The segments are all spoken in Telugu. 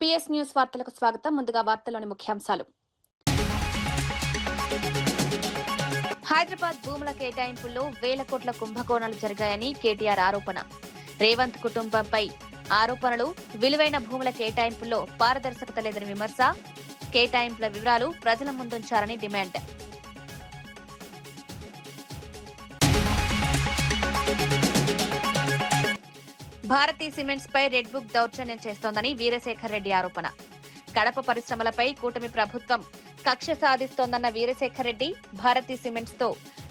పిఎస్ న్యూస్ వార్తలకు స్వాగతం. ముందుగా వార్తల్లోని ముఖ్యాంశాలు. హైదరాబాద్ భూముల కేటాయింపుల్లో వేల కోట్ల కుంభకోణాలు జరిగాయని కేటీఆర్ ఆరోపణ. రేవంత్ కుటుంబంపై ఆరోపణలు. విలువైన భూముల కేటాయింపుల్లో పారదర్శకత లేదని విమర్శ. కేటాయింపుల వివరాలు ప్రజల ముందుంచాలని డిమాండ్. భారతీ సిమెంట్స్ పై రెడ్ బుక్ దౌర్జన్యం చేస్తోందని వీరశేఖర్ రెడ్డి ఆరోపణ. కడప పరిశ్రమలపై కూటమి ప్రభుత్వం కక్ష సాధిస్తోందన్న వీరశేఖర్ రెడ్డి, భారతీ సిమెంట్స్ తో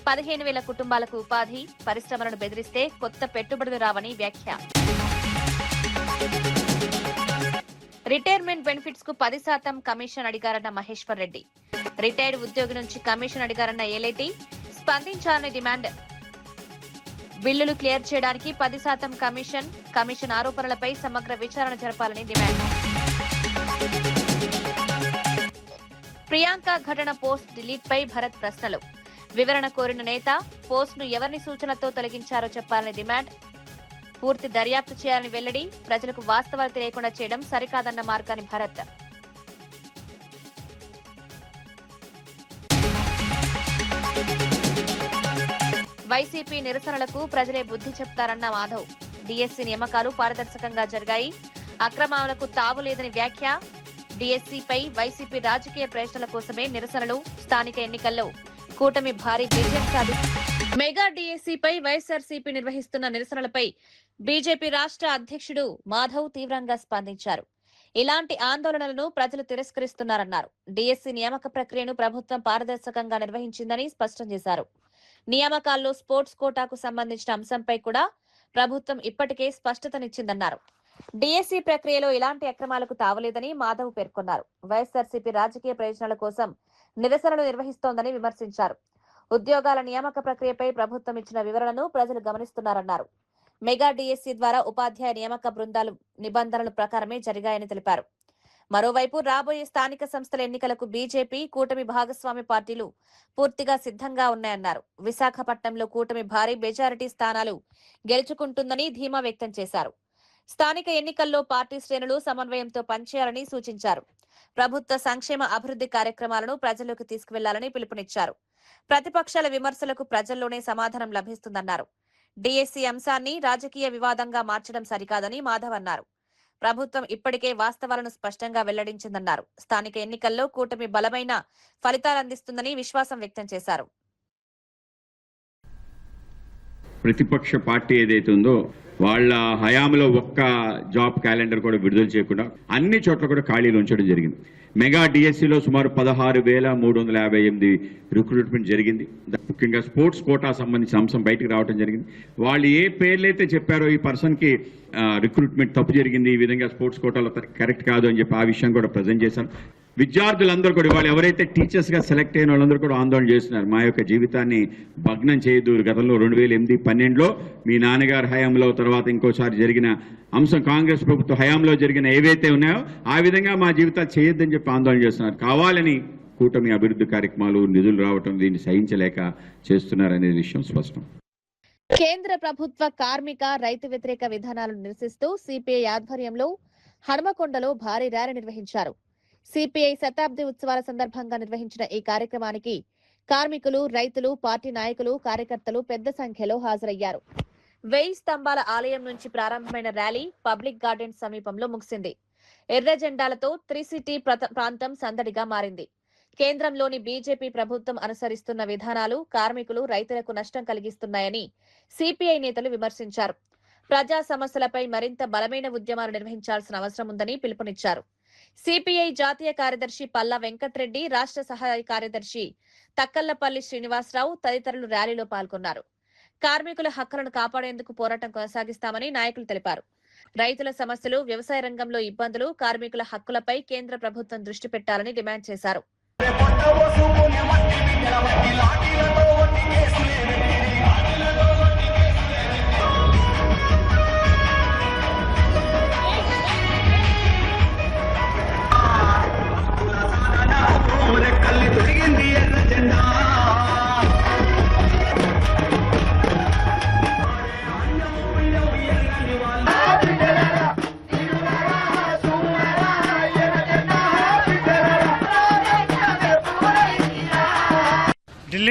15,000 కుటుంబాలకు ఉపాధి, పరిశ్రమలను బెదిరిస్తే కొత్త పెట్టుబడులు రావని వ్యాఖ్య. రిటైర్మెంట్ బెనిఫిట్స్ కు 10% కమిషన్ అడిగారన్న మహేశ్వర్ రెడ్డి. రిటైర్డ్ ఉద్యోగి నుంచి కమిషన్ అడిగారన్న ఎల్ఐటి, స్పందించాలని డిమాండ్. బిల్లులు క్లియర్ చేయడానికి 10% కమిషన్ ఆరోపణలపై సమగ్ర విచారణ జరపాలని డిమాండ్. ప్రియాంక ఘటన పోస్ట్ డిలీట్ పై భరత్ ప్రశ్నలు. వివరణ కోరిన నేత పోస్ట్ ను ఎవరిని సూచనతో తొలగించారో చెప్పాలని డిమాండ్. పూర్తి దర్యాప్తు చేయాలని వెల్లడి. ప్రజలకు వాస్తవాలు తెలియకుండా చేయడం సరికాదన్న మార్గాని భరత్. వైసీపీ నిరసనలకు ప్రజలే బుద్ధి చెప్తారన్న మాధవ్. డిఎస్సీ నియామకాలు పారదర్శకంగా జరిగాయి, అక్రమాలకు తావు లేదని వ్యాఖ్య. డిఎస్సీపై వైసీపీ రాజకీయ ప్రయోజనాల కోసమే నిరసనలు. స్థానిక ఎన్నికల్లో కూటమి భారీ విజయం సాధించింది. మెగా డిఎస్సీపై వైఎస్ఆర్సీపీ నిర్వహిస్తున్న నిరసనలపై బీజేపీ రాష్ట్ర అధ్యక్షుడు మాధవ్ తీవ్రంగా స్పందించారు. ఇలాంటి ఆందోళనలను ప్రజలు తిరస్కరిస్తున్నారన్నారు. డిఎస్సీ నియామక ప్రక్రియను ప్రభుత్వం పారదర్శకంగా నిర్వహించిందని స్పష్టం చేశారు. నియామకాల్లో స్పోర్ట్స్ కోటాకు సంబంధించిన అంశంపై కూడా ప్రభుత్వం ఇప్పటికే స్పష్టతనిచ్చిందన్నారు. డిఎస్సీ ప్రక్రియలో ఇలాంటి అక్రమాలకు తావలేదని మాధవ్ పేర్కొన్నారు. వైఎస్ఆర్సీపీ రాజకీయ ప్రయోజనాల కోసం నిరసనలు నిర్వహిస్తోందని విమర్శించారు. ఉద్యోగాల నియామక ప్రక్రియపై ప్రభుత్వం ఇచ్చిన వివరణను ప్రజలు గమనిస్తున్నారన్నారు. మెగా డిఎస్సీ ద్వారా ఉపాధ్యాయ నియామక బృందాలు నిబంధనల ప్రకారమే జరిగాయని తెలిపారు. మరోవైపు రాబోయే స్థానిక సంస్థల ఎన్నికలకు బీజేపీ, కూటమి భాగస్వామి పార్టీలు పూర్తిగా సిద్ధంగా ఉన్నాయన్నారు. విశాఖపట్నంలో కూటమి భారీ మెజారిటీ స్థానాలు గెలుచుకుంటుందని ధీమా వ్యక్తం చేశారు. స్థానిక ఎన్నికల్లో పార్టీ శ్రేణులు సమన్వయంతో పనిచేయాలని సూచించారు. ప్రభుత్వ సంక్షేమ అభివృద్ధి కార్యక్రమాలను ప్రజల్లోకి తీసుకువెళ్లాలని పిలుపునిచ్చారు. ప్రతిపక్షాల విమర్శలకు ప్రజల్లోనే సమాధానం లభిస్తుందన్నారు. డిఎస్సీ అంశాన్ని రాజకీయ వివాదంగా మార్చడం సరికాదని మాధవ్ అన్నారు. ప్రభుత్వం ఇప్పటికే వాస్తవాలను స్పష్టంగా వెల్లడించిందన్నారు. స్థానిక ఎన్నికల్లో కూటమి బలమైన ఫలితాలందిస్తుందని విశ్వాసం వ్యక్తం చేశారు. ప్రతిపక్ష పార్టీ ఏదైతే ఉందో వాళ్ళ హయాంలో ఒక్క జాబ్ క్యాలెండర్ కూడా విడుదల చేయకుండా అన్ని చోట్ల కూడా ఖాళీలు ఉంచడం జరిగింది. మెగా డిఎస్సీలో సుమారు 16,358 రిక్రూట్మెంట్ జరిగింది. ముఖ్యంగా స్పోర్ట్స్ కోటా సంబంధించిన అంశం బయటకు రావడం జరిగింది. వాళ్ళు ఏ పేర్లైతే చెప్పారో ఈ పర్సన్కి రిక్రూట్మెంట్ తప్పు జరిగింది, ఈ విధంగా స్పోర్ట్స్ కోటాలో కరెక్ట్ కాదు అని చెప్పి ఆ విషయం కూడా ప్రజెంట్ చేశారు. విద్యార్థులందరూ కూడా వాళ్ళు ఎవరైతే టీచర్స్గా సెలెక్ట్ అయిన వాళ్ళందరూ కూడా ఆందోళన చేస్తున్నారు. మా యొక్క జీవితాన్ని భగ్నం చేయదు. గతంలో 2008-12లో మీ నాన్నగారి హయాంలో, తర్వాత ఇంకోసారి జరిగిన అంశం కాంగ్రెస్ ప్రభుత్వ హయాంలో జరిగిన ఏవైతే ఉన్నాయో ఆ విధంగా మా జీవితాలు చేయొద్దని చెప్పి ఆందోళన చేస్తున్నారు. కావాలని కూటమి అభివృద్ధి కార్యక్రమాలు, నిధులు రావటం దీన్ని సహించలేక చేస్తున్నారనే విషయం స్పష్టం. కేంద్ర ప్రభుత్వ కార్మిక, రైతు వ్యతిరేక విధానాలను నిరసిస్తూ సిపిఐ ఆధ్వర్యంలో హనుమకొండలో భారీ ర్యాలీ నిర్వహించారు. సిపిఐ శతాబ్ది ఉత్సవాల సందర్భంగా నిర్వహించిన ఈ కార్యక్రమానికి కార్మికులు, రైతులు, పార్టీ నాయకులు, కార్యకర్తలు పెద్ద సంఖ్యలో హాజరయ్యారు. 1000 స్తంభాల ఆలయం నుంచి ప్రారంభమైన ర్యాలీ పబ్లిక్ గార్డెన్ సమీపంలో ముగిసింది. ఎర్ర జెండాలతో త్రిసిటీ ప్రాంతం సందడిగా మారింది. కేంద్రంలోని బీజేపీ ప్రభుత్వం అనుసరిస్తున్న విధానాలు కార్మికులు, రైతులకు నష్టం కలిగిస్తున్నాయని సిపిఐ నేతలు విమర్శించారు. ప్రజా సమస్యలపై మరింత బలమైన ఉద్యమాలు నిర్వహించాల్సిన అవసరం ఉందని పిలుపునిచ్చారు. సిపిఐ జాతీయ కార్యదర్శి పల్లా వెంకట్రెడ్డి, రాష్ట్ర సహాయ కార్యదర్శి తక్కల్లపల్లి శ్రీనివాసరావు తదితరులు ర్యాలీలో పాల్గొన్నారు. కార్మికుల హక్కులను కాపాడేందుకు పోరాటం కొనసాగిస్తామని నాయకులు తెలిపారు. రైతుల సమస్యలు, వ్యవసాయ రంగంలో ఇబ్బందులు, కార్మికుల హక్కులపై కేంద్ర ప్రభుత్వం దృష్టి పెట్టాలని డిమాండ్ చేశారు.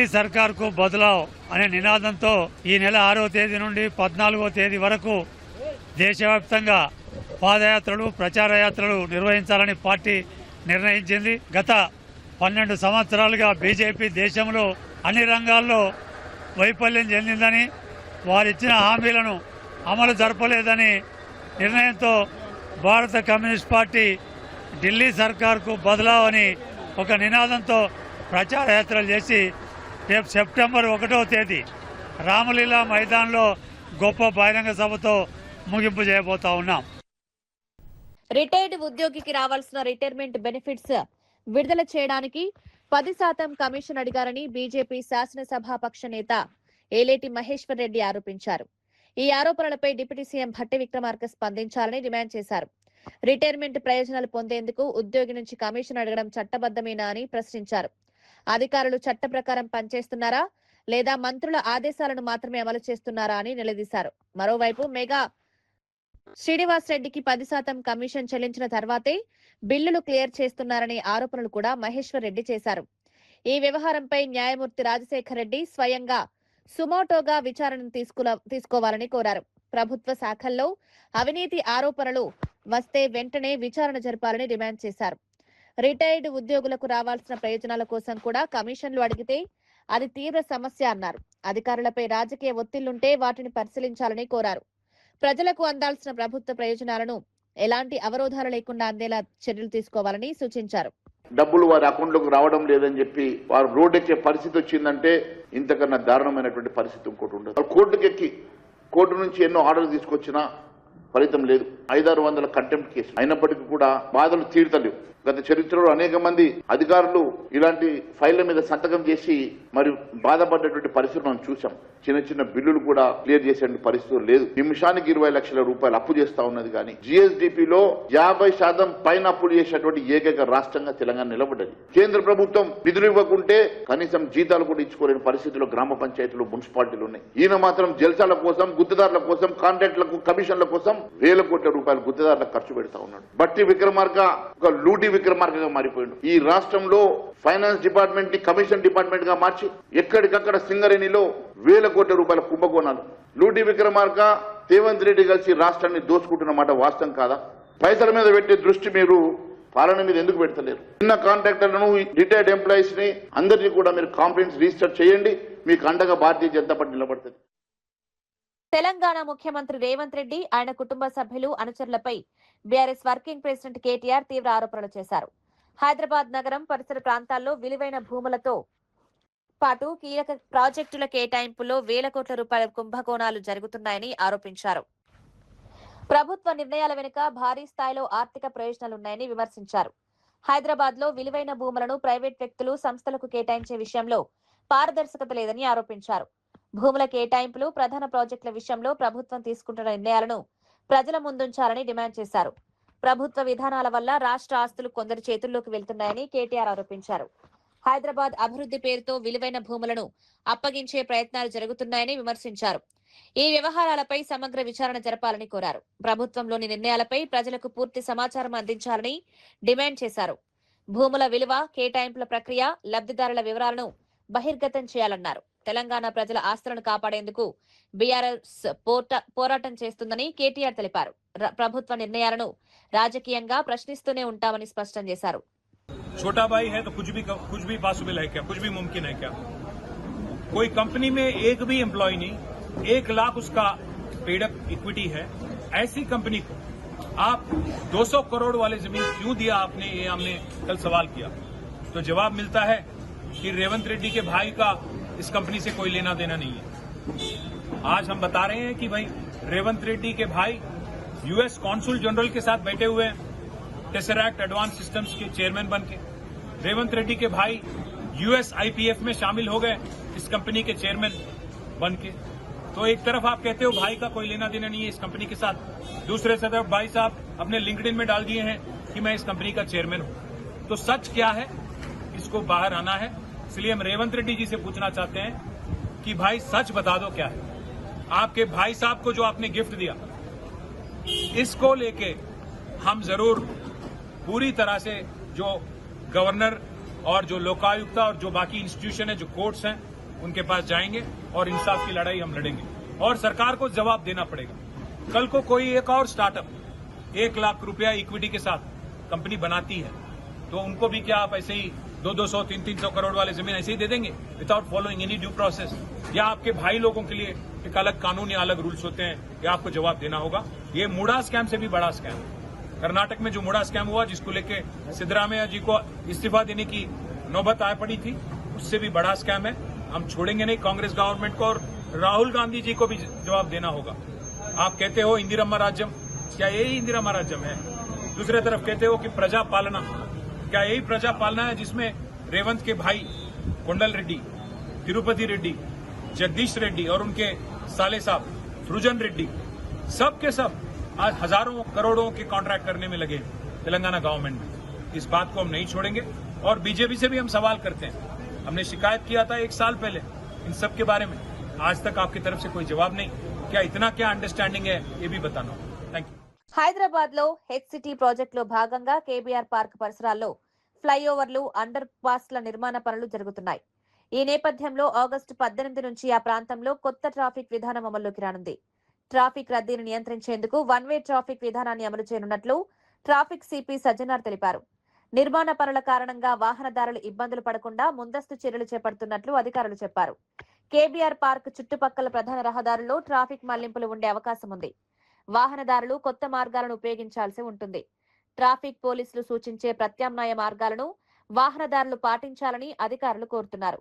ఢిల్లీ సర్కార్కు బదలావ్ అనే నినాదంతో ఈ నెల 6వ తేదీ నుండి 14వ తేదీ వరకు దేశవ్యాప్తంగా పాదయాత్రలు ప్రచార యాత్రలు నిర్వహించాలని పార్టీ నిర్ణయించింది. గత 12 సంవత్సరాలుగా బీజేపీ దేశంలో అన్ని రంగాల్లో వైఫల్యం చెందిందని, వారిచ్చిన హామీలను అమలు జరపలేదని నిర్ణయంతో భారత కమ్యూనిస్ట్ పార్టీ ఢిల్లీ సర్కార్కు బదలావ్ అని ఒక నినాదంతో ప్రచార యాత్రలు చేసి రేపు సెప్టెంబర్ 1వ తేదీ రామలీలా మైదాన్లో గొప్ప బహిరంగ సభతో ముగింపు చేయబోతా ఉన్నాం. రిటైర్డ్ ఉద్యోగికి రావాల్సిన రిటైర్మెంట్ బెనిఫిట్స్ విడుదల చేయడానికి 10% కమిషన్ అడిగారని బీజేపీ శాసనసభాపక్ష నేత ఏలేటి మహేశ్వర్ రెడ్డి ఆరోపించారు. ఈ ఆరోపణలపై డిప్యూటీ సీఎం భట్టి విక్రమార్క స్పందించాలని డిమాండ్ చేశారు. రిటైర్మెంట్ ప్రయోజనాలు పొందేందుకు ఉద్యోగి నుంచి కమిషన్ అడగడం చట్టబద్దమేనా అని ప్రశ్నించారు. అధికారులు చట్ట ప్రకారం పనిచేస్తున్నారా లేదా మంత్రుల ఆదేశాలను మాత్రమే అమలు చేస్తున్నారా అని నిలదీశారు. మరోవైపు మెగా శ్రీనివాస్ రెడ్డికి 10% కమిషన్ చెల్లించిన తర్వాతే బిల్లులు క్లియర్ చేస్తున్నారనే ఆరోపణలు కూడా మహేశ్వర్ రెడ్డి చేశారు. ఈ వ్యవహారంపై న్యాయమూర్తి రాజశేఖర్ రెడ్డి స్వయంగా సుమోటోగా విచారణను తీసుకోవాలని కోరారు. ప్రభుత్వ శాఖల్లో అవినీతి ఆరోపణలు వస్తే వెంటనే విచారణ జరపాలని డిమాండ్ చేశారు. రిటైర్డ్ ఉద్యోగులకు రావాల్సిన ప్రయోజనాల కోసం కూడా కమిషన్లు అడిగితే అది తీవ్ర సమస్య అన్నారు. అధికారులపై రాజకీయ ఒత్తిళ్లుంటే వాటిని పరిశీలించాలని కోరారు. ప్రజలకు అందాల్సిన ప్రభుత్వ ప్రయోజనాలను ఎలాంటి అవరోధాలు లేకుండా అందేలా చర్యలు తీసుకోవాలని సూచించారు. డబ్బులు వారి అకౌంట్లోకి రావడం లేదని చెప్పి వారు రోడ్డెక్కే పరిస్థితి వచ్చిందంటే ఇంతకన్నా దారుణమైనటువంటి పరిస్థితి ఇంకోటి ఉండదు. కోర్టుకెక్కి కోర్టు నుంచి ఎన్నో ఆర్డర్లు తీసుకొచ్చినా ఫలితం లేదు. 500-600 కంటెంప్ట్ కేసు అయినప్పటికీ కూడా బాధలు తీరుతలేవు. గత చరిత్రలో అనేక మంది అధికారులు ఇలాంటి ఫైళ్ల మీద సంతకం చేసి మరి బాధపడ్డటువంటి పరిస్థితులు మనం చూసాం. చిన్న చిన్న బిల్లులు కూడా క్లియర్ చేసే పరిస్థితులు లేదు. నిమిషానికి 20 లక్షల రూపాయలు అప్పు చేస్తా ఉన్నది. కానీ జిఎస్డిపిలో 50% పైన అప్పులు చేసేటువంటి ఏకైక రాష్ట్రంగా తెలంగాణ నిలబడ్డది. కేంద్ర ప్రభుత్వం నిధులు ఇవ్వకుంటే కనీసం జీతాలు కూడా ఇచ్చుకోలేని పరిస్థితిలో గ్రామ పంచాయతీలు మున్సిపాలిటీలు ఉన్నాయి. ఈయన మాత్రం జల్సాల కోసం, గుత్తదారుల కోసం, కాంట్రాక్టులకు, కమిషన్ల కోసం వేల కోట్ల రూపాయలు గుత్తదారులకు ఖర్చు పెడతా ఉన్నాడు. బట్టి విక్రమార్క ఒక లూటీ విక్రమార్కగా మారిపోయాడు. ఈ రాష్ట్రంలో ఫైనాన్స్ డిపార్ట్మెంట్ ని కమిషన్ డిపార్ట్మెంట్ గా మార్చి ఎక్కడికక్కడ సింగరేణిలో వేల కోట్ల రూపాయల కుంభకోణాలు. లూటీ విక్రమార్క, రేవంత్ రెడ్డి కలిసి రాష్ట్రాన్ని దోచుకుంటున్నమాట వాస్తవం కాదా? పైసల మీద పెట్టే దృష్టి మీరు పాలన మీద ఎందుకు పెడతలేరు? చిన్న కాంట్రాక్టర్లను, రిటైర్డ్ ఎంప్లాయీస్ ని అందరినీ కూడా మీరు కాంప్లైంట్స్ రిజిస్టర్ చేయండి. మీకు అండగా భారతీయ జనతా పార్టీ నిలబడుతుంది. తెలంగాణ ముఖ్యమంత్రి రేవంత్ రెడ్డి, ఆయన కుటుంబ సభ్యులు, అనుచరులపై బీఆర్ఎస్ వర్కింగ్ ప్రెసిడెంట్ కేటీఆర్ తీవ్ర ఆరోపణలు చేశారు. హైదరాబాద్ నగరం పరిసర ప్రాంతాల్లో విలువైన భూములతో పాటు కీలక ప్రాజెక్టుల కేటాయింపులో వేల కోట్ల రూపాయల కుంభకోణాలు జరుగుతున్నాయని ఆరోపించారు. ప్రభుత్వ నిర్ణయాల వెనుక భారీ స్థాయిలో ఆర్థిక ప్రయోజనాలున్నాయని విమర్శించారు. హైదరాబాద్ లో విలువైన భూములను ప్రైవేట్ వ్యక్తులు, సంస్థలకు కేటాయించే విషయంలో పారదర్శకత లేదని ఆరోపించారు. భూముల కేటాయింపులు, ప్రధాన ప్రాజెక్టుల విషయంలో ప్రభుత్వం తీసుకుంటున్న నిర్ణయాలను ప్రజల ముందుంచాలని డిమాండ్ చేశారు. ప్రభుత్వ విధానాల వల్ల రాష్ట్ర ఆస్తులు కొందరి చేతుల్లోకి వెళ్తున్నాయని కేటీఆర్ ఆరోపించారు. హైదరాబాద్ అభివృద్ధి పేరుతో విలువైన భూములను అప్పగించే ప్రయత్నాలు జరుగుతున్నాయని విమర్శించారు. ఈ వ్యవహారాలపై సమగ్ర విచారణ జరపాలని కోరారు. ప్రభుత్వంలోని నిర్ణయాలపై ప్రజలకు పూర్తి సమాచారం అందించాలని డిమాండ్ చేశారు. భూముల విలువ, కేటాయింపుల ప్రక్రియ, లబ్ధిదారుల వివరాలను బహిర్గతం చేయాలన్నారు. తెలంగాణ ప్రజల ఆస్తులను కాపాడేందుకు బీఆర్ఎస్ పోరాటం చేస్తుందని కేటీఆర్ తెలిపారు. ప్రభుత్వ నిర్ణయాలను రాజకీయంగా ప్రశ్నిస్తూనే ఉంటామని స్పష్టం చేశారు. छोटा भाई है तो कुछ भी पॉसिबल है क्या? कुछ भी मुमकिन है क्या? कोई कंपनी में एक भी एम्प्लॉय नहीं, 1 लाख उसका पेडअप इक्विटी है. ऐसी कंपनी को आप 200 करोड़ वाले जमीन क्यों दिया आपने? ये हमने कल सवाल किया तो जवाब मिलता है कि रेवंत रेड्डी के भाई का इस कंपनी से कोई लेना देना नहीं है. आज हम बता रहे हैं कि भाई रेवंत रेड्डी के भाई यूएस कॉन्सुल जनरल के साथ बैठे हुए हैं, टेसरैक्ट एडवांस सिस्टम्स के चेयरमैन बन के. रेवंत रेड्डी के भाई यूएस आईपीएफ में शामिल हो गए इस कंपनी के चेयरमैन बन के. तो एक तरफ आप कहते हो भाई का कोई लेना देना नहीं है इस कंपनी के साथ, दूसरे तरफ भाई साहब अपने लिंक्डइन में डाल दिए हैं कि मैं इस कंपनी का चेयरमैन हूं. तो सच क्या है, इसको बाहर आना है. इसलिए हम रेवंत रेड्डी जी से पूछना चाहते हैं कि भाई सच बता दो क्या है. आपके भाई साहब को जो आपने गिफ्ट दिया, इसको लेके हम जरूर पूरी तरह से जो गवर्नर और जो लोकायुक्त और जो बाकी इंस्टीट्यूशन है, जो कोर्ट्स हैं, उनके पास जाएंगे और इंसाफ की लड़ाई हम लड़ेंगे और सरकार को जवाब देना पड़ेगा। कल को कोई एक और स्टार्टअप 1 लाख रुपया इक्विटी के साथ कंपनी बनाती है तो उनको भी क्या आप ऐसे ही 200-300 करोड़ वाले जमीन ऐसे ही दे देंगे without following any due process? या आपके भाई लोगों के लिए एक अलग कानून या अलग रूल्स होते हैं, या आपको जवाब देना होगा? ये मुड़ा स्कैम से भी बड़ा स्कैम है। कर्नाटक में जो मुड़ा स्कैम हुआ, जिसको लेके सिद्धरामैया जी को इस्तीफा देने की नौबत आ पड़ी थी, उससे भी बड़ा स्कैम है। हम छोड़ेंगे नहीं कांग्रेस गवर्नमेंट को, और राहुल गांधी जी को भी जवाब देना होगा। आप कहते हो इंदिरम्मा राज्यम, क्या यही इंदिरम्मा राज्यम है? दूसरे तरफ कहते हो कि प्रजा पालना, क्या यही प्रजा पालना है जिसमें रेवंत के भाई कोंडल रेड्डी, तिरुपति रेड्डी, जगदीश रेड्डी और उनके साले साहब सृजन रेड्डी सब के सब आज हजारों करोड़ों के कॉन्ट्रैक्ट करने में लगे तेलंगाना गवर्नमेंट में। इस बात को हम नहीं छोड़ेंगे और बीजेपी से भी हम सवाल करते हैं। हमने शिकायत किया था 1 साल पहले इन सब के बारे में, आज तक आपकी तरफ से कोई जवाब नहीं। क्या इतना क्या अंडरस्टैंडिंग है, ये भी बताना। Thank you. హైదరాబాద్ లో హెచ్ సిటీ ప్రాజెక్టులో భాగంగా కేబీఆర్ పార్క్ పరిసరాల్లో ఫ్లైఓవర్లు, అండర్ పాస్ల నిర్మాణ పనులు జరుగుతున్నాయి. ఈ నేపథ్యంలో ఆగస్టు 18 నుంచి ఆ ప్రాంతంలో కొత్త ట్రాఫిక్ విధానం అమల్లోకి రానుంది. ట్రాఫిక్ రద్దీని నియంత్రించేందుకు వన్ వే ట్రాఫిక్ విధానాన్ని అమలు చేయనున్నట్లు ట్రాఫిక్ సిపి సజ్జనార్ తెలిపారు. నిర్మాణ పనుల కారణంగా వాహనదారులు ఇబ్బందులు పడకుండా ముందస్తు చర్యలు చేపడుతున్నట్లు అధికారులు చెప్పారు. కేబీఆర్ పార్క్ చుట్టుపక్కల ప్రధాన రహదారుల్లో ట్రాఫిక్ మళ్లింపులు ఉండే అవకాశం ఉంది. వాహనదారులు కొత్త మార్గాలను ఉపయోగించాల్సి ఉంటుంది. ట్రాఫిక్ పోలీసులు సూచించే ప్రత్యామ్నాయ మార్గాలను వాహనదారులు పాటించాలని అధికారులు కోరుతున్నారు.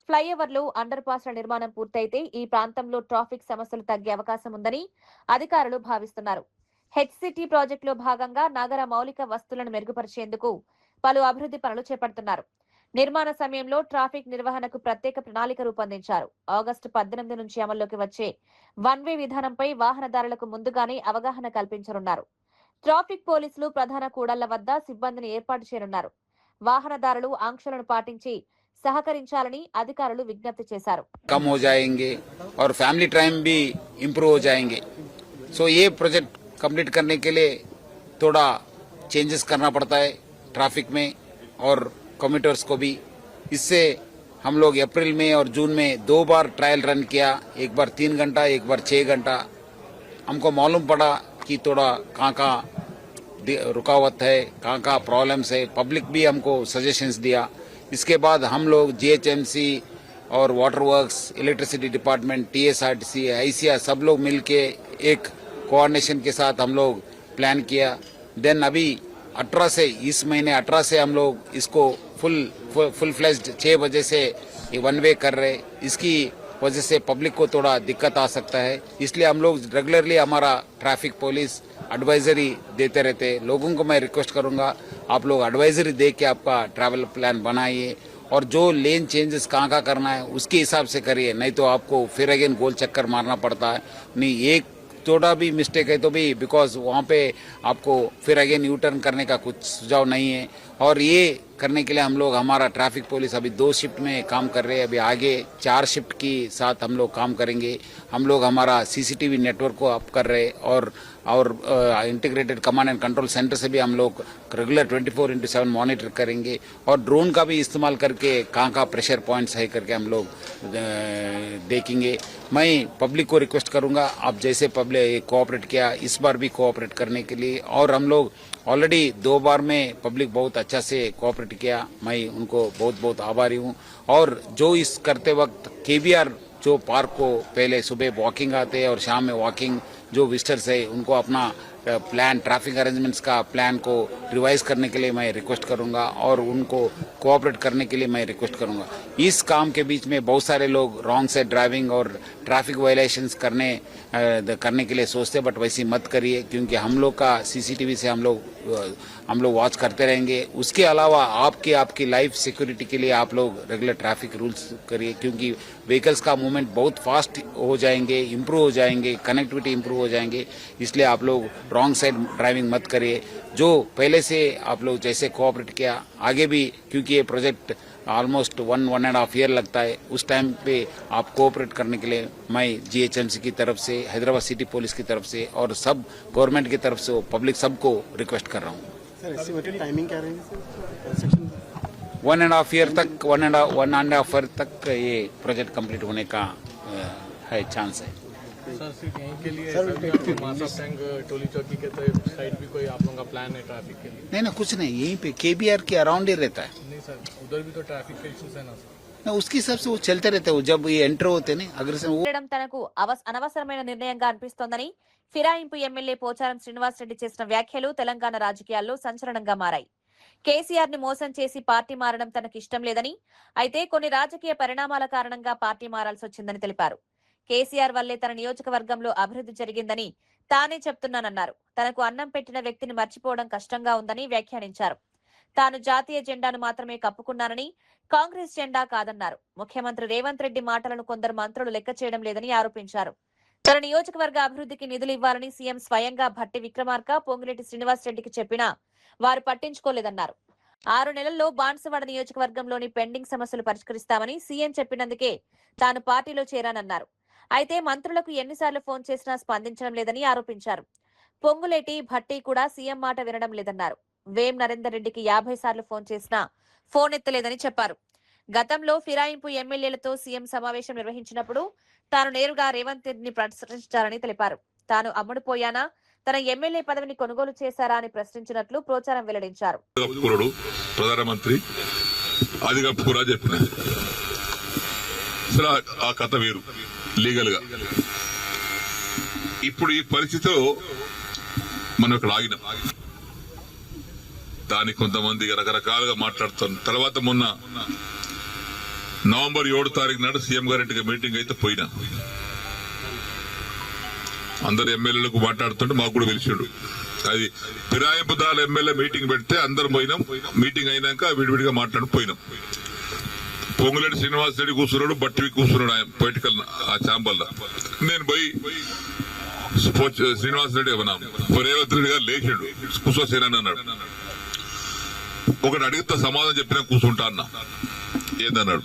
ఫ్లైఓవర్లు, అండర్ పాస్ల నిర్మాణం పూర్తయితే ఈ ప్రాంతంలో ట్రాఫిక్ సమస్యలు తగ్గే అవకాశం ఉందని అధికారులు భావిస్తున్నారు. హెచ్ సిటీ ప్రాజెక్టులో భాగంగా నగర మౌలిక వస్తువులను మెరుగుపరిచేందుకు పలు అభివృద్ధి పనులు చేపడుతున్నారు. నిర్మాణ సమయంలో ట్రాఫిక్ నిర్వహణకు ప్రత్యేక ప్రణాళిక రూపొందించారు. ఆగస్టు 18 నుంచి అమల్లోకి వచ్చే వన్ వే విధానంపై వాహనదారులకు ముందుగానే అవగాహన కల్పించనున్నారు. ట్రాఫిక్ పోలీసులు ప్రధాన కూడళ్ల వద్ద సిబ్బందిని ఏర్పాటు చేయనున్నారు. వాహనదారులు ఆంక్షలను పాటించి सहकరించాలని అధికారులు విజ్ఞప్తి చేశారు. कम हो जाएंगे और फैमिली टाइम भी इम्प्रूव हो जाएंगे। सो ये प्रोजेक्ट कंप्लीट करने के लिए थोड़ा चेंजेस करना पड़ता है ट्रैफिक में और कम्यूटर्स को भी। इससे हम लोग अप्रैल में और जून में 2 बार ट्रायल रन किया, एक बार 3 घंटा, एक बार 6 घंटा। हमको मालूम पड़ा कि थोड़ा कहाँ रुकावट है, कहाँ प्रॉब्लम्स है। पब्लिक भी हमको सजेशंस दिया। इसके बाद हम लोग जीएचएमसी और water works, electricity department, TSRTC, ICR सब लोग मिलके एक कोऑर्डिनेशन के साथ हम लोग प्लान किया। देन अभी 18 से इस महीने 18 से हम लोग इसको फुल फ्लेज्ड 6 बजे से वन वे कर रहे। इसकी वजह से पब्लिक को थोड़ा दिक्कत आ सकता है, इसलिए हम लोग रेगुलरली हमारा ट्रैफिक पुलिस एडवाइजरी देते रहते। लोगों को मैं रिक्वेस्ट करूंगा, आप लोग एडवाइजरी दे के आपका ट्रैवल प्लान बनाइए और जो लेन चेंजेस कहाँ करना है उसके हिसाब से करिए, नहीं तो आपको फिर अगेन गोल चक्कर मारना पड़ता है। नहीं, एक थोड़ा भी मिस्टेक है तो भी बिकॉज वहाँ पे आपको फिर अगेन यू टर्न करने का कुछ सुझाव नहीं है। और ये करने के लिए हम लोग, हमारा ट्रैफिक पुलिस अभी 2 शिफ्ट में काम कर रहे हैं। अभी आगे 4 शिफ्ट की साथ हम लोग काम करेंगे। हम लोग हमारा सीसीटीवी नेटवर्क को अप कर रहे और integrated command and control centre से भी हम लोग रेगुलर 24/7 मॉनिटर करेंगे और ड्रोन का भी इस्तेमाल करके कहाँ प्रेशर पॉइंट्स है करके हम लोग देखेंगे। मैं पब्लिक को रिक्वेस्ट करूंगा, आप जैसे पब्लिक कोऑपरेट किया इस बार भी कोऑपरेट करने के लिए। और हम लोग ऑलरेडी 2 बार में पब्लिक बहुत अच्छा से कोऑपरेट किया, मैं उनको बहुत बहुत आभारी हूँ। और जो इस करते वक्त केबीआर जो पार्क को पहले सुबह वॉकिंग आते हैं और शाम में वॉकिंग जो विजिटर्स है उनको अपना प्लान, ट्रैफिक अरेंजमेंट्स का प्लान को रिवाइज करने के लिए मैं रिक्वेस्ट करूंगा और उनको कोऑपरेट करने के लिए मैं रिक्वेस्ट करूंगा। इस काम के बीच में बहुत सारे लोग रॉन्ग साइड ड्राइविंग और ट्रैफिक वायलेशंस करने के लिए सोचते, बट वैसे मत करिए, क्योंकि हम लोग का सीसीटीवी से हम लोग वॉच करते रहेंगे। उसके अलावा आपकी लाइफ सिक्योरिटी के लिए आप लोग रेगुलर ट्रैफिक रूल्स करिए, क्योंकि व्हीकल्स का मूवमेंट बहुत फास्ट हो जाएंगे, इम्प्रूव हो जाएंगे, कनेक्टिविटी इम्प्रूव हो जाएंगे। इसलिए आप लोग रॉन्ग साइड ड्राइविंग मत करिए। जो पहले से आप लोग जैसे कोऑपरेट किया आगे भी, क्योंकि ये प्रोजेक्ट ऑलमोस्ट 1.5 ईयर लगता है, उस टाइम पे आप कोऑपरेट करने के लिए मैं जीएचएमसी की तरफ से, हैदराबाद सिटी पुलिस की तरफ से और सब गवर्नमेंट की तरफ से पब्लिक सबको रिक्वेस्ट कर रहा हूँ। सर एस्टिमेटेड टाइमिंग क्या रहेगी सर? 1.5 ईयर तक 1.5 ईयर तक ये प्रोजेक्ट कंप्लीट होने का है चांस है। सर सिर्फ यहीं के लिए सर मासा टैंक टोली चौकी के साइड भी कोई आप लोगों का प्लान है ट्रैफिक के लिए? नहीं कुछ नहीं, यहीं पे KBR के अराउंड ही रहता है। नहीं सर, उधर भी तो ट्रैफिक के इश्यूज है ना सर। उसके हिसाब से वो चलते रहते हैं, जब ये एंटर होते हैं अग्रेसन वो చేయడం తనకు అనవసరమైన నిర్ణయంగా అనిపిస్తోందని ఫిరాయింపు ఎమ్మెల్యే పోచారం శ్రీనివాస్ రెడ్డి చేసిన వ్యాఖ్యలు తెలంగాణ రాజకీయాల్లో సంచలనంగా మారాయి. కేసీఆర్ ని మోసం చేసి పార్టీ మారడం తనకు ఇష్టం లేదని, అయితే కొన్ని రాజకీయ పరిణామాల కారణంగా పార్టీ మారాల్సి వచ్చిందని తెలిపారు. కేసీఆర్ వల్లే తన నియోజకవర్గంలో అభివృద్ధి జరిగిందని తానే చెప్తున్నానన్నారు. తనకు అన్నం పెట్టిన వ్యక్తిని మర్చిపోవడం కష్టంగా ఉందని వ్యాఖ్యానించారు. తాను జాతీయ జెండాను మాత్రమే కప్పుకున్నానని, కాంగ్రెస్ జెండా కాదన్నారు. ముఖ్యమంత్రి రేవంత్ రెడ్డి మాటలను కొందరు మంత్రులు లెక్క చేయడం లేదని ఆరోపించారు. తన నియోజకవర్గ అభివృద్ధికి నిధులు ఇవ్వాలని సీఎం స్వయంగా భట్టి విక్రమార్క, పొంగులేటి శ్రీనివాస్ రెడ్డికి చెప్పినా వారు పట్టించుకోలేదన్నారు. 6 నెలల్లో బాన్సువాడ నియోజకవర్గంలోని పెండింగ్ సమస్యలు పరిష్కరిస్తామని సీఎం చెప్పినందుకే తాను పార్టీలో చేరానన్నారు. అయితే మంత్రులకు ఎన్నిసార్లు ఫోన్ చేసినా స్పందించడం లేదని ఆరోపించారు. పొంగులేటి, భట్టి కూడా సీఎం మాట వినడం లేదన్నారు. వేం నరేందర్ రెడ్డికి 50 సార్లు ఫోన్ చేసినా ఫోన్ ఎత్తలేదని చెప్పారు. గతంలో ఫిరాయింపు ఎమ్మెల్యేలతో సీఎం సమావేశం నిర్వహించినప్పుడు తాను నేరుగా రేవంత్ రెడ్డిని ప్రశ్నించారని తెలిపారు. తాను అమ్ముడుపోయానా, తన ఎమ్మెల్యే పదవిని కొనుగోలు చేశారా అని ప్రశ్నించినట్లు పోచారం వెల్లడించారు. ప్రధానమంత్రి అదిగా పూరా చెప్పిన ఆ కథ వేరు లీగల్ గా. ఇప్పుడు ఈ పరిస్థితిలో మనం ఇక్కడ ఆగినాం. దానికి కొంతమంది రకరకాలుగా మాట్లాడుతారు. తర్వాత మొన్న నవంబర్ 7 తారీఖు నాడు సీఎం గారింటికి మీటింగ్ అయితే పోయినా, అందరు ఎమ్మెల్యేలకు మాట్లాడుతుంటే మాకు కూడా పిలిచాడు. అది ఫిరాయింపుదారుల ఎమ్మెల్యే మీటింగ్ పెడితే అందరం పోయినాం. మీటింగ్ అయినాక విడివిడిగా మాట్లాడి పోయినాం. పొంగులేటి శ్రీనివాస్ రెడ్డి కూర్చున్నాడు, బట్టి కూర్చున్నాడు ఆయన పొలిటికల్ ఆ ఛాంబర్లో. నేను పోయి శ్రీనివాస్ రెడ్డి రేవంత్ రెడ్డి గారు లేచాడు, కూర్చోసేనని అన్నాడు. ఒకటి అడిగితే సమాధానం చెప్పినా కూర్చుంటా అన్నా. ఏందన్నాడు,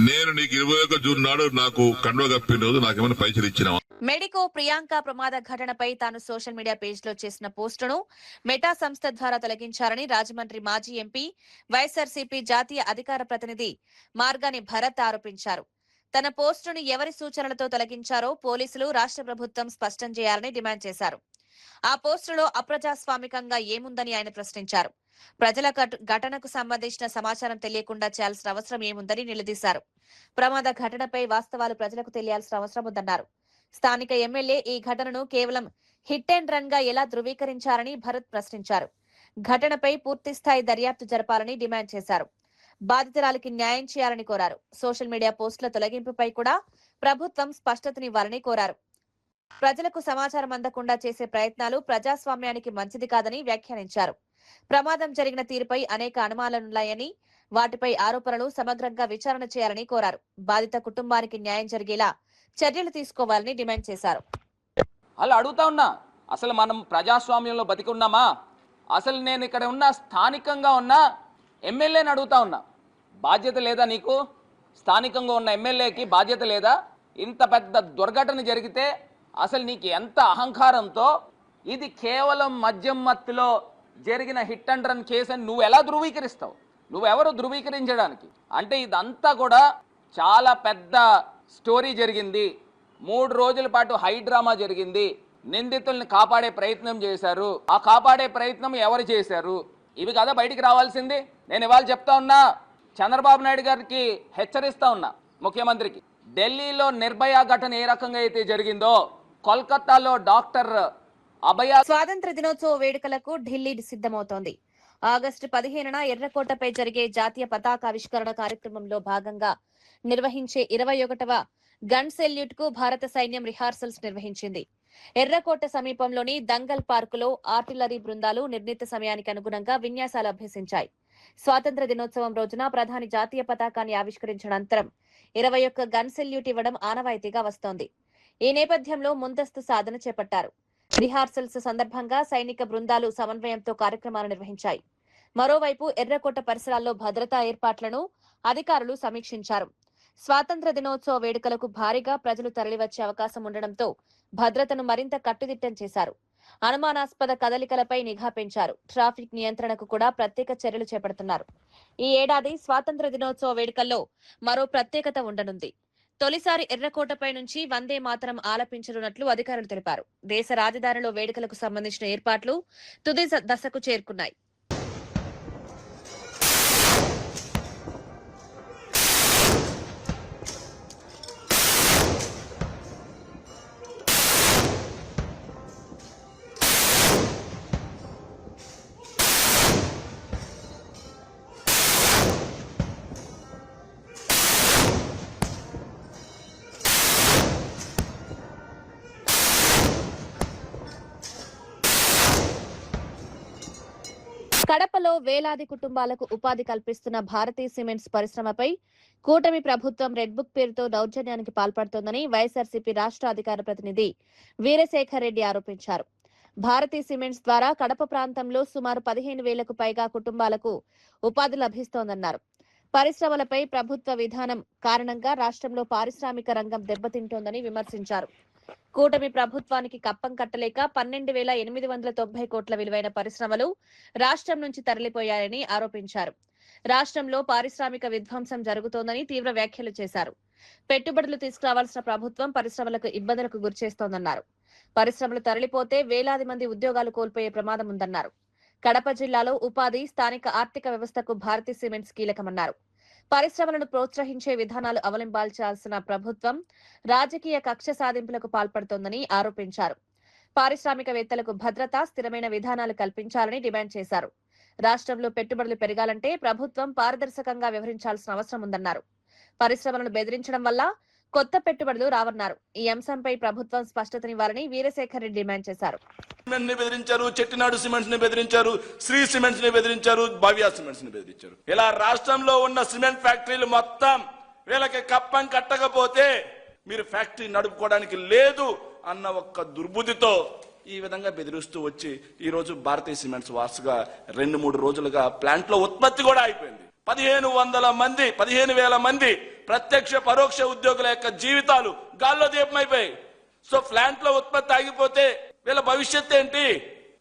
నేను నీకు 21 జూన్ నాడు నాకు కండువ కప్పిన రోజు నాకేమైనా పైసలు ఇచ్చినావా? మెడికో ప్రియాంక ప్రమాద ఘటనపై తాను సోషల్ మీడియా పేజ్ లో చేసిన పోస్టును మెటా సంస్థ ద్వారా తొలగించారని రాజమండ్రి మాజీ ఎంపీ, వైఎస్ఆర్సీపీ జాతీయ అధికార ప్రతినిధి మార్గాని భరత్ ఆరోపించారు. తన పోస్టును ఎవరి సూచనలతో తొలగించారో పోలీసులు, రాష్ట్ర ప్రభుత్వం స్పష్టం చేయాలని డిమాండ్ చేశారు. ఆ పోస్టులో అప్రజాస్వామికంగా ఏముందని ఆయన ప్రశ్నించారు. ప్రజల ఘటనకు సంబంధించిన సమాచారం తెలియకుండా చేయాల్సిన అవసరం ఏముందని నిలదీశారు. ప్రమాద ఘటనపై వాస్తవాలు ప్రజలకు తెలియాల్సిన అవసరం ఉందన్నారు. స్థానిక ఎమ్మెల్యే ఈ ఘటనను కేవలం హిట్ అండ్ రన్ గా ఎలా ధృవీకరించారని భరత్ ప్రశ్నించారు. ఘటనపై పూర్తి స్థాయి దర్యాప్తు జరపాలని డిమాండ్ చేశారు. బాధితురాలికి న్యాయం చేయాలని కోరారు. సోషల్ మీడియా పోస్టుల తొలగింపుపై కూడా ప్రభుత్వం స్పష్టతనివ్వాలని కోరారు. ప్రజలకు సమాచారం అందకుండా చేసే ప్రయత్నాలు ప్రజాస్వామ్యానికి మంచిది కాదని వ్యాఖ్యానించారు. ప్రమాదం జరిగిన తీరుపై అనేక అనుమానాలున్నాయని, వాటిపై ఆరోపణలు సమగ్రంగా విచారణ చేయాలని కోరారు. బాధిత కుటుంబానికి న్యాయం జరిగేలా చర్యలు తీసుకోవాలని డిమాండ్ చేశారు. అలా అడుగుతా ఉన్నా, అసలు మనం ప్రజాస్వామ్యంలో బతికున్నామా? అసలు నేను ఇక్కడ ఉన్న స్థానికంగా ఉన్న ఎమ్మెల్యేని అడుగుతా ఉన్నా, బాధ్యత లేదా నీకు? స్థానికంగా ఉన్న ఎమ్మెల్యేకి బాధ్యత లేదా? ఇంత పెద్ద దుర్ఘటన జరిగితే అసలు నీకు ఎంత అహంకారంతో ఇది కేవలం మద్యం మత్తులో జరిగిన హిట్ అండ్ రన్ కేసు అని నువ్వు ఎలా ధృవీకరిస్తావు? నువ్వెవరు ధృవీకరించడానికి? అంటే ఇదంతా కూడా చాలా పెద్ద స్టోరీ జరిగింది. 3 రోజుల పాటు హై డ్రామా జరిగింది. నిందితుల్ని కాపాడే ప్రయత్నం చేశారు. ఆ కాపాడే ప్రయత్నం ఎవరు చేశారు? ఇవి కదా బయటికి రావాల్సింది. నేను ఇవాళ చెప్తా ఉన్నా, చంద్రబాబు నాయుడు గారికి హెచ్చరిస్తా ఉన్నా, ముఖ్యమంత్రికి, ఢిల్లీలో నిర్భయ ఘటన ఏ రకంగా అయితే జరిగిందో, కోల్కతాలో డాక్టర్ అభయ స్వాతంత్ర దినోత్సవ వేడుకలకు ఢిల్లీ సిద్ధమవుతోంది. ఆగస్టు 15న ఎర్రకోటపై జరిగే జాతీయ పతాకావిష్కరణ కార్యక్రమంలో భాగంగా నిర్వహించే 21వ గన్ సెల్యూట్ కు భారత సైన్యం రిహార్సల్స్ నిర్వహించింది. ఎర్రకోట సమీపంలోని దంగల్ పార్కులో ఆర్టిలరీ బృందాలు నిర్ణీత సమయానికి అనుగుణంగా విన్యాసాలు అభ్యసించాయి. స్వాతంత్ర దినోత్సవం రోజున ప్రధాని జాతీయ పతాకాన్ని ఆవిష్కరించిన అనంతరం 21 గన్ సెల్యూట్ ఇవ్వడం ఆనవాయితీగా వస్తోంది. ఈ నేపథ్యంలో ముందస్తు సాధన చేపట్టారు. రిహార్సల్స్ సందర్భంగా సైనిక బృందాలు సమన్వయంతో కార్యక్రమాలు నిర్వహించాయి. మరోవైపు ఎర్రకోట పరిసరాల్లో భద్రతా ఏర్పాట్లను అధికారులు సమీక్షించారు. స్వాతంత్ర దినోత్సవ వేడుకలకు భారీగా ప్రజలు తరలివచ్చే అవకాశం ఉండడంతో భద్రతను మరింత కట్టుదిట్టం చేశారు. అనుమానాస్పద కదలికలపై నిఘా పెంచారు. ట్రాఫిక్ నియంత్రణకు కూడా ప్రత్యేక చర్యలు చేపడుతున్నారు. ఈ ఏడాది స్వాతంత్ర దినోత్సవ వేడుకల్లో మరో ప్రత్యేకత ఉండనుంది. తొలిసారి ఎర్రకోటపై నుంచి వందే మాతరం ఆలపించనున్నట్లు అధికారులు తెలిపారు. దేశ రాజధానిలో వేడుకలకు సంబంధించిన ఏర్పాట్లు తుది దశకు చేరుకున్నాయి. కడపలో వేలాది కుటుంబాలకు ఉపాధి కల్పిస్తున్న భారతీ సిమెంట్స్ పరిశ్రమపై కూటమి ప్రభుత్వం రెడ్ బుక్ పేరుతో దౌర్జన్యానికి పాల్పడుతోందని వైఎస్ఆర్సీపీ రాష్ట్ర అధికార ప్రతినిధి వీరశేఖర్ రెడ్డి ఆరోపించారు. భారతీ సిమెంట్స్ ద్వారా కడప ప్రాంతంలో సుమారు 15,000కు పైగా కుటుంబాలకు ఉపాధి లభిస్తోందన్నారు. పరిశ్రమలపై ప్రభుత్వ విధానం కారణంగా రాష్ట్రంలో పారిశ్రామిక రంగం దెబ్బతింటోందని విమర్శించారు. కూటమి ప్రభుత్వానికి కప్పం కట్టలేక 12,890 కోట్ల విలువైన పరిశ్రమలు రాష్ట్రం నుంచి తరలిపోయాయని ఆరోపించారు. రాష్ట్రంలో పారిశ్రామిక విధ్వంసం జరుగుతోందని తీవ్ర వ్యాఖ్యలు చేశారు. పెట్టుబడులు తీసుకురావాల్సిన ప్రభుత్వం పరిశ్రమలకు ఇబ్బందులకు గురిచేస్తోందన్నారు. పరిశ్రమలు తరలిపోతే వేలాది మంది ఉద్యోగాలు కోల్పోయే ప్రమాదం ఉందన్నారు. కడప జిల్లాలో ఉపాధి, స్థానిక ఆర్థిక వ్యవస్థకు భారతీ సిమెంట్స్ కీలకమన్నారు. పరిశ్రమలను ప్రోత్సహించే విధానాలు అవలంబించాల్సిన ప్రభుత్వం రాజకీయ కక్ష సాధింపులకు పాల్పడుతోందని ఆరోపించారు. పారిశ్రామికవేత్తలకు భద్రత, స్థిరమైన విధానాలు కల్పించాలని డిమాండ్ చేశారు. రాష్ట్రంలో పెట్టుబడులు పెరగాలంటే ప్రభుత్వం పారదర్శకంగా వ్యవహరించాల్సిన అవసరం ఉందన్నారు. పరిశ్రమలను బెదిరించడం వల్ల కొత్త పెట్టుబడులు రావన్నారు. ఈ అంశంపై ప్రభుత్వం స్పష్టతనివ్వాలని వీరశేఖర్ రెడ్డి డిమాండ్ చేశారు. బెదిరించారు, చెట్టినాడు సిమెంట్స్ ని బెదిరించారు, శ్రీ సిమెంట్స్ ని బెదిరించారు, భావ్య సిమెంట్స్ ని బెదిరించారు. ఇలా రాష్ట్రంలో ఉన్న సిమెంట్ ఫ్యాక్టరీలు మొత్తం వీళ్ళకి కప్పం కట్టకపోతే మీరు ఫ్యాక్టరీ నడుపుకోవడానికి లేదు అన్న ఒక్క దుర్బుద్ధితో ఈ విధంగా బెదిరిస్తూ వచ్చి ఈ రోజు భారతీయ సిమెంట్స్ వార్సుగా 2-3 రోజులుగా ప్లాంట్ లో ఉత్పత్తి కూడా అయిపోయింది. 15,000 మంది ప్రత్యక్ష పరోక్ష ఉద్యోగుల యొక్క జీవితాలు గాల్లో దీపమైపోయాయి. సో ప్లాంట్ లో ఉత్పత్తి ఆగిపోతే వీళ్ళ భవిష్యత్తు ఏంటి?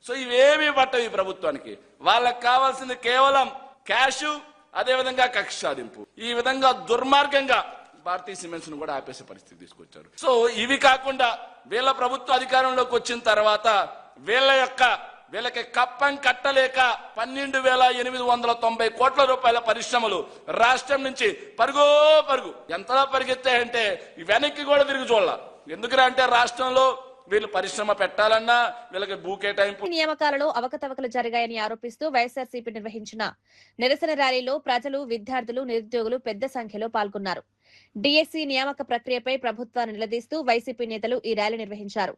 సో ఇవేమీ పట్టవు ఈ ప్రభుత్వానికి. వాళ్ళకి కావాల్సింది కేవలం క్యాష్, అదేవిధంగా కక్ష సాధింపు. ఈ విధంగా దుర్మార్గంగా భారతీయ సిమెంట్స్ ను కూడా ఆపేసే పరిస్థితి తీసుకొచ్చారు. సో ఇవి కాకుండా వీళ్ళ ప్రభుత్వ అధికారంలోకి వచ్చిన తర్వాత వీళ్ళకి కప్పం కట్టలేక 12,890 కోట్ల రూపాయల పరిశ్రమలు రాష్ట్రం నుంచి పరుగు ఎంతలా పరిగెత్తాయంటే వెనక్కి కూడా తిరిగి చూడాల. ఎందుకురా అంటే రాష్ట్రంలో వీళ్ళు పరిశ్రమ పెట్టాలన్నా వీళ్ళకి భూ కేటాయింపు. నియామకాలలో అవకతవకలు జరిగాయని ఆరోపిస్తూ వైఎస్ఆర్సీపీ నిర్వహించిన నిరసన ర్యాలీలో ప్రజలు, విద్యార్థులు, నిరుద్యోగులు పెద్ద సంఖ్యలో పాల్గొన్నారు. డిఎస్సి నియామక ప్రక్రియపై ప్రభుత్వాన్ని నిలదీస్తూ వైసీపీ నేతలు ఈ ర్యాలీ నిర్వహించారు.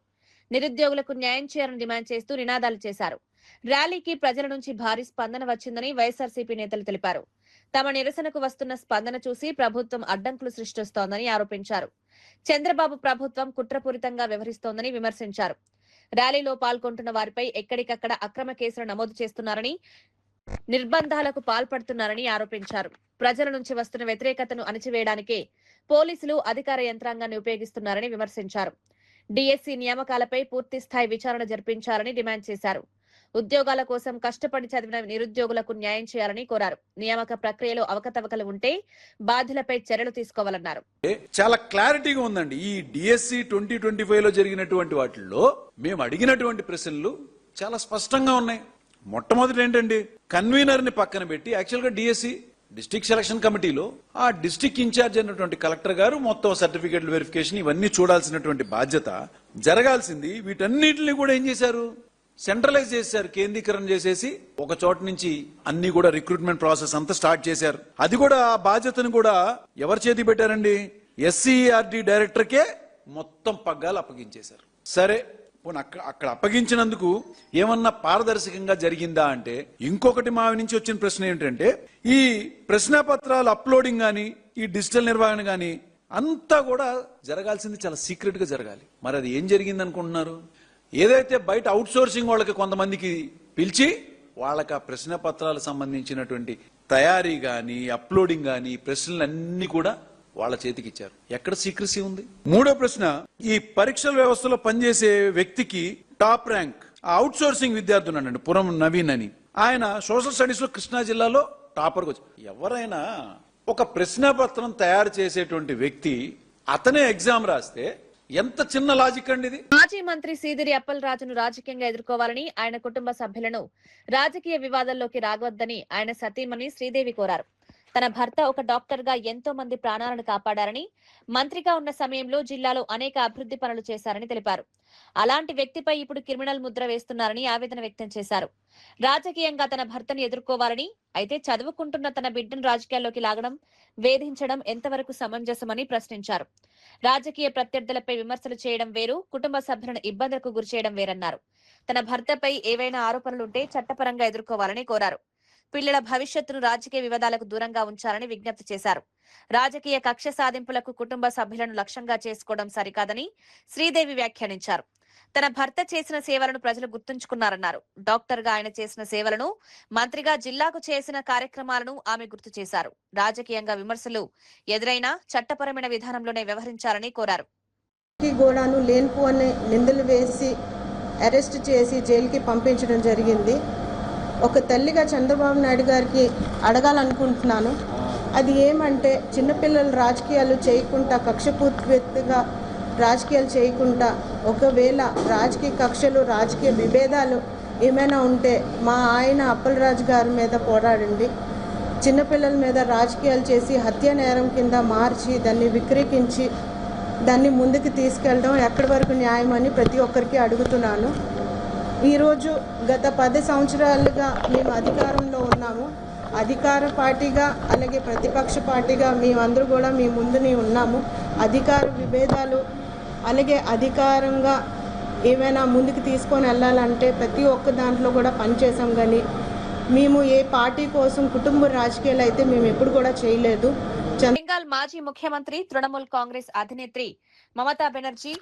నిరుద్యోగులకు న్యాయం చేయాలని డిమాండ్ చేస్తూ నినాదాలు చేశారు. ర్యాలీకి ప్రజల నుంచి భారీ స్పందన వచ్చిందని వైఎస్ఆర్సీపీ నేతలు తెలిపారు. తమ నిరసనకు వస్తున్న స్పందన చూసి ప్రభుత్వం అడ్డంకులు సృష్టిస్తోందని ఆరోపించారు. చంద్రబాబు ప్రభుత్వం కుట్రపూరితంగా వ్యవహరిస్తోందని విమర్శించారు. ర్యాలీలో పాల్గొంటున్న వారిపై ఎక్కడికక్కడ అక్రమ కేసులు నమోదు చేస్తున్నారని, నిర్బంధాలకు పాల్పడుతున్నారని ఆరోపించారు. ప్రజల నుంచి వస్తున్న వ్యతిరేకతను అణచివేయడానికే పోలీసులు అధికార యంత్రాంగాన్ని ఉపయోగిస్తున్నారని విమర్శించారు. డిఎస్సి నియామకాలపై పూర్తి స్థాయి విచారణ జరిపించాలని డిమాండ్ చేశారు. ఉద్యోగాల కోసం కష్టపడి చదివిన నిరుద్యోగులకు న్యాయం చేయాలని కోరారు. నియామక ప్రక్రియలో అవకతవకలు ఉంటే బాధ్యులపై చర్యలు తీసుకోవాలన్నారు. చాలా క్లారిటీగా ఉందండి. ఈ డిఎస్సి 2025 లో జరిగినటువంటి వాటిల్లో మేము అడిగినటువంటి ప్రశ్నలు చాలా స్పష్టంగా ఉన్నాయి. మొట్టమొదటి ఏంటండి, కన్వీనర్ ని పక్కన పెట్టి యాక్చువల్ గా డిఎస్సి డిస్ట్రిక్ట్ సెలక్షన్ కమిటీలో ఆ డిస్ట్రిక్ట్ ఇన్ఛార్జ్ అయినటువంటి కలెక్టర్ గారు మొత్తం సర్టిఫికేట్ వెరిఫికేషన్ ఇవన్నీ చూడాల్సినటువంటి బాధ్యత జరగాల్సింది. వీటన్నిటిని కూడా ఏం చేశారు, సెంట్రలైజ్ చేశారు, కేంద్రీకరణ చేసేసి ఒక చోట నుంచి అన్ని కూడా రిక్రూట్మెంట్ ప్రాసెస్ అంతా స్టార్ట్ చేశారు. అది కూడా ఆ బాధ్యతను కూడా ఎవరి చేతి పెట్టారండి, ఎస్సీఆర్డి డైరెక్టర్కే మొత్తం పగ్గాలు అప్పగించేశారు. సరే, అక్కడ అప్పగించినందుకు ఏమన్నా పారదర్శకంగా జరిగిందా అంటే, ఇంకొకటి మా నుంచి వచ్చిన ప్రశ్న ఏంటంటే, ఈ ప్రశ్నాపత్రాలు అప్లోడింగ్ గాని ఈ డిజిటల్ నిర్వహణ గాని అంతా కూడా జరగాల్సింది చాలా సీక్రెట్ గా జరగాలి. మరి అది ఏం జరిగింది అనుకుంటున్నారు? ఏదైతే బయట అవుట్ సోర్సింగ్ వాళ్ళకి కొంతమందికి పిలిచి వాళ్ళకి ఆ ప్రశ్న పత్రాలకు సంబంధించినటువంటి తయారీ గాని అప్లోడింగ్ గాని ప్రశ్నలన్నీ కూడా వాళ్ళ చేతికి ఇచ్చారు. ఎక్కడ సీక్రసీ ఉంది? మూడో ప్రశ్న, ఈ పరీక్షల వ్యవస్థలో పనిచేసే వ్యక్తికి టాప్ ర్యాంక్ ఆ అవుట్ సోర్సింగ్ విద్యార్థి ఉన్నాడండి పురం నవీన్ అని, ఆయన సోషల్ స్టడీస్ లో కృష్ణా జిల్లాలో టాపర్కి వచ్చి. ఎవరైనా ఒక ప్రశ్నపత్రం తయారు చేసేటువంటి వ్యక్తి అతనే ఎగ్జామ్ రాస్తే ఎంత చిన్న లాజిక్ అండి ఇది. మాజీ మంత్రి సీదిరి అప్పలరాజును రాజకీయంగా ఎదుర్కోవాలని, ఆయన కుటుంబ సభ్యులను రాజకీయ వివాదాల్లోకి రాగవద్దని ఆయన సతీమణి శ్రీదేవి కోరారు. తన భర్త ఒక డాక్టర్ గా ఎంతో మంది ప్రాణాలను కాపాడారని, మంత్రిగా ఉన్న సమయంలో జిల్లాలో అనేక అభివృద్ధి పనులు చేశారని తెలిపారు. అలాంటి వ్యక్తిపై ఇప్పుడు క్రిమినల్ ముద్ర వేస్తున్నారని ఆవేదన వ్యక్తం చేశారు. రాజకీయంగా తన భర్తను ఎదుర్కోవాలని, అయితే చదువుకుంటున్న తన బిడ్డను రాజకీయాల్లోకి లాగడం, వేధించడం ఎంతవరకు సమంజసమని ప్రశ్నించారు. రాజకీయ ప్రత్యర్థులపై విమర్శలు చేయడం వేరు, కుటుంబ సభ్యులను ఇబ్బందులకు గురిచేయడం వేరన్నారు. తన భర్తపై ఏవైనా ఆరోపణలుంటే చట్టపరంగా ఎదుర్కోవాలని కోరారు. పిల్లల భవిష్యత్తును రాజకీయ వివాదాలకు దూరంగా ఉంచాలని విజ్ఞప్తి చేశారు. రాజకీయ కక్ష సాధింపులకు కుటుంబ సభ్యులను లక్ష్యంగా చేసుకోవడం సరికాదని శ్రీదేవి వ్యాఖ్యానించారు. తన భర్త చేసిన సేవలను ప్రజలు గుర్తుంచుకున్నారన్నారు. డాక్టర్ గా ఆయన చేసిన సేవలను, మంత్రిగా జిల్లాకు చేసిన కార్యక్రమాలను ఆమె గుర్తు చేశారు. రాజకీయంగా విమర్శలు ఎదురైనా చట్టపరమైన విధానంలోనే వ్యవహరించాలని కోరారు. గోడాను లేన్పు అనే నిందలు వేసి అరెస్ట్ చేసి జైలుకి పంపించడం జరిగింది. ఒక తల్లిగా చంద్రబాబు నాయుడు గారికి అడగాలనుకుంటున్నాను. అది ఏమంటే, చిన్నపిల్లలు రాజకీయాలు చేయకుండా, కక్షపూర్తిగా రాజకీయాలు చేయకుండా, ఒకవేళ రాజకీయ కక్షలు, రాజకీయ విభేదాలు ఏమైనా ఉంటే మా ఆయన అప్పలరాజు గారి మీద పోరాడండి. చిన్నపిల్లల మీద రాజకీయాలు చేసి హత్య నేరం కింద మార్చి దాన్ని విక్రీకించి దాన్ని ముందుకు తీసుకెళ్ళడం ఎక్కడి వరకు న్యాయమని ప్రతి ఒక్కరికి అడుగుతున్నాను. ఈరోజు గత 10 సంవత్సరాలుగా మేము అధికారంలో ఉన్నాము. అధికార పార్టీగా అలాగే ప్రతిపక్ష పార్టీగా మేమందరూ కూడా మీ ముందునే ఉన్నాము. అధికార విభేదాలు అలాగే అధికారంగా ఏమైనా ముందుకు తీసుకొని వెళ్ళాలంటే ప్రతి ఒక్క దాంట్లో కూడా పనిచేసాం. కానీ మేము ఏ పార్టీ కోసం కుటుంబ రాజకీయాలు అయితే మేము ఎప్పుడు కూడా చేయలేదు. బెంగాల్ మాజీ ముఖ్యమంత్రి, తృణమూల్ కాంగ్రెస్ అధినేత్రి మమతా బెనర్జీ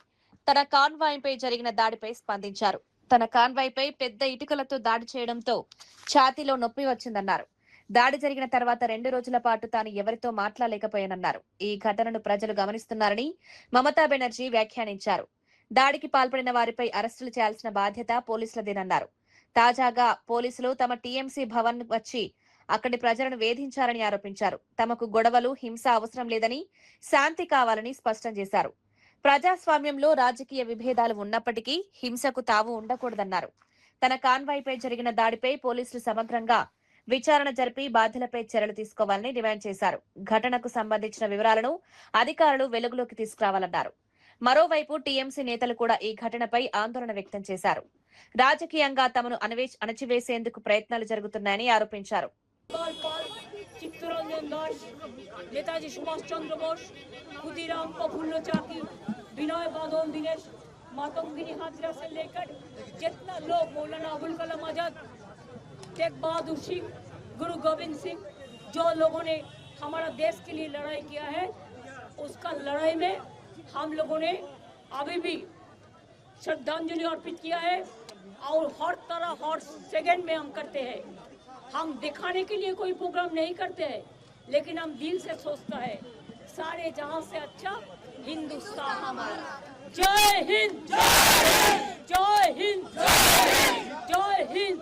తన కాన్వాయ్ పై జరిగిన దాడిపై స్పందించారు. తన కాన్వాయ్ పై పెద్ద ఇటుకలతో దాడి చేయడంతో ఛాతీలో నొప్పి వచ్చిందన్నారు. దాడి జరిగిన తర్వాత 2 రోజుల పాటు తాను ఎవరితో మాట్లాడలేకపోయానన్నారు. ఈ ఘటనను ప్రజలు గమనిస్తున్నారని మమతా బెనర్జీ వ్యాఖ్యానించారు. దాడికి పాల్పడిన వారిపై అరెస్టులు చేయాల్సిన బాధ్యత పోలీసులదేనన్నారు. తాజాగా పోలీసులు తమ టీఎంసీ భవన్ వచ్చి అక్కడి ప్రజలను వేధించారని ఆరోపించారు. తమకు గొడవలు, హింస అవసరం లేదని, శాంతి కావాలని స్పష్టం చేశారు. ప్రజాస్వామ్యంలో రాజకీయ విభేదాలు ఉన్నప్పటికీ హింసకు తావు ఉండకూడదన్నారు. తన కాన్వాయ్ పై జరిగిన దాడిపై పోలీసులు సమగ్రంగా విచారణ జరిపి బాధ్యులపై చర్యలు తీసుకోవాలని డిమాండ్ చేశారు. ఘటనకు సంబంధించిన వివరాలను అధికారులు వెలుగులోకి తీసుకురావాలన్నారు. మరోవైపు టీఎంసీ నేతలు కూడా ఈ ఘటనపై ఆందోళన వ్యక్తం చేశారు. రాజకీయంగా తమను అణచివేసేందుకు ప్రయత్నాలు జరుగుతున్నాయని ఆరోపించారు. चित्तरंजन दास, नेताजी सुभाष चंद्र बोस, खुदीराम प्रफुल्ल चाकी, विनय बादल दिनेश, मातंगिनी हाजरा से लेकर जितना लोग, मौलाना अबुल कलाम आजाद, तेग बहादुर सिंह, गुरु गोविंद सिंह, जो लोगों ने हमारा देश के लिए लड़ाई किया है, उसका लड़ाई में हम लोगों ने अभी भी श्रद्धांजलि अर्पित किया है और हर तरह हर सेकंड में हम करते हैं. हम दिखाने के लिए कोई प्रोग्राम नहीं करते हैं, लेकिन हम दिल से सोचता है सारे जहां से अच्छा हिंदुस्तान हमारा. जय हिंद, जय हिंद, जय हिंद,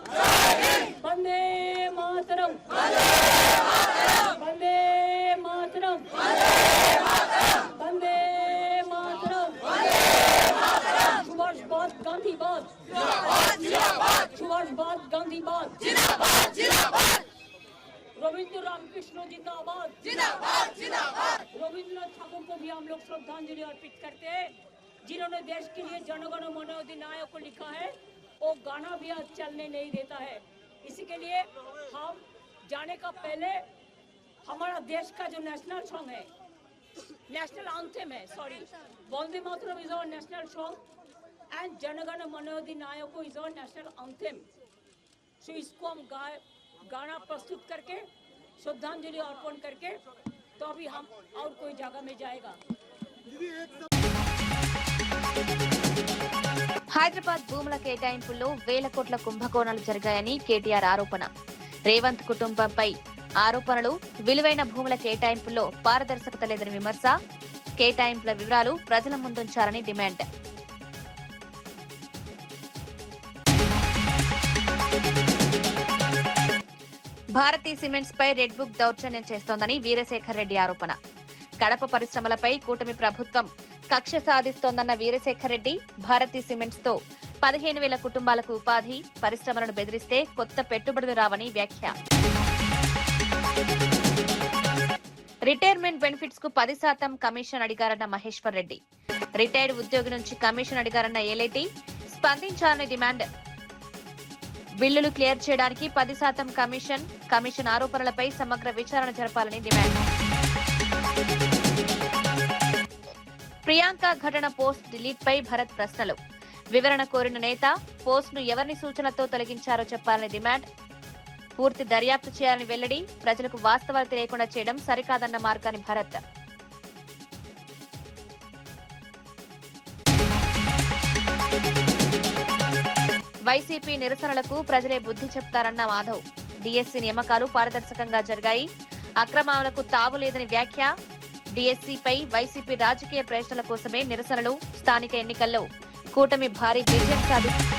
वंदे मातरम, वंदे मातरम, वंदे मातरम, सुभाष बोस गांधी बोस, सुभाष बोस गांधी बोस, रविंद्र रामकृष्ण जिंदाबाद, जिंदाबाद, जिंदाबाद. रविंद्रनाथ ठाकुर को भी हम लोग श्रद्धांजलि अर्पित करते हैं, जिन्होंने देश के लिए जनगण मन अधिनायक को लिखा है. वो गाना भी आज चलने नहीं देता है. इसी के लिए हम जाने का पहले हमारा देश का जो नेशनल सॉन्ग है, नेशनल एंथम है, sorry, Vande Mataram is our national song and Jana Gana Mana Adhinayaka is our national anthem. So इसको हम गाना प्रस्तुत करके श्रद्धांजलि अर्पण करके तो अभी हम और कोई जगह में जाएगा. హైదరాబాద్ భూముల కేటాయింపుల్లో వేల కోట్ల కుంభకోణాలు జరిగాయని కేటీఆర్ ఆరోపణ. రేవంత్ కుటుంబంపై ఆరోపణలు. విలువైన భూముల కేటాయింపుల్లో పారదర్శకత లేదని విమర్శ. కేటాయింపుల వివరాలు ప్రజల ముందుంచాలని డిమాండ్. భారతీ సిమెంట్స్ పై రెడ్ బుక్ దౌర్జన్యం చేస్తోందని వీరశేఖర్ రెడ్డి ఆరోపణ. కడప పరిశ్రమలపై కూటమి ప్రభుత్వం కక్ష సాధిస్తోందన్న వీరశేఖర్ రెడ్డి, భారతీ సిమెంట్స్ తో 15,000 కుటుంబాలకు ఉపాధి, పరిశ్రమలను బెదిరిస్తే కొత్త పెట్టుబడులు రావని వ్యాఖ్య. రిటైర్మెంట్ బెనిఫిట్స్ కు 10% కమిషన్ అడిగారన్న మహేశ్వర్ రెడ్డి. రిటైర్డ్ ఉద్యోగి నుంచి కమిషన్ అడిగారన్న ఎల్ఐటి, స్పందించాలని డిమాండ్. బిల్లులు క్లియర్ చేయడానికి 10% కమిషన్ ఆరోపణలపై సమగ్ర విచారణ జరపాలని డిమాండ్. ప్రియాంక ఘటన పోస్ట్ డిలీట్ పై భరత్ ప్రశ్నలు. వివరణ కోరిన నేత, పోస్ట్ ను ఎవరిని సూచనతో తొలగించారో చెప్పాలని డిమాండ్. పూర్తి దర్యాప్తు చేయాలని వెల్లడి. ప్రజలకు వాస్తవాలు తెలియకుండా చేయడం సరికాదన్న మార్గాని భరత్. వైసీపీ నిరసనలకు ప్రజలే బుద్ధి చెప్తారన్న మాధవ్. డిఎస్సీ నియామకాలు పారదర్శకంగా జరిగాయి, అక్రమాలకు తావు లేదని వ్యాఖ్య. డిఎస్సీపై వైసీపీ రాజకీయ ప్రయోజనాల కోసమే నిరసనలు. స్థానిక ఎన్నికల్లో కూటమి భారీ విజయం సాధించింది.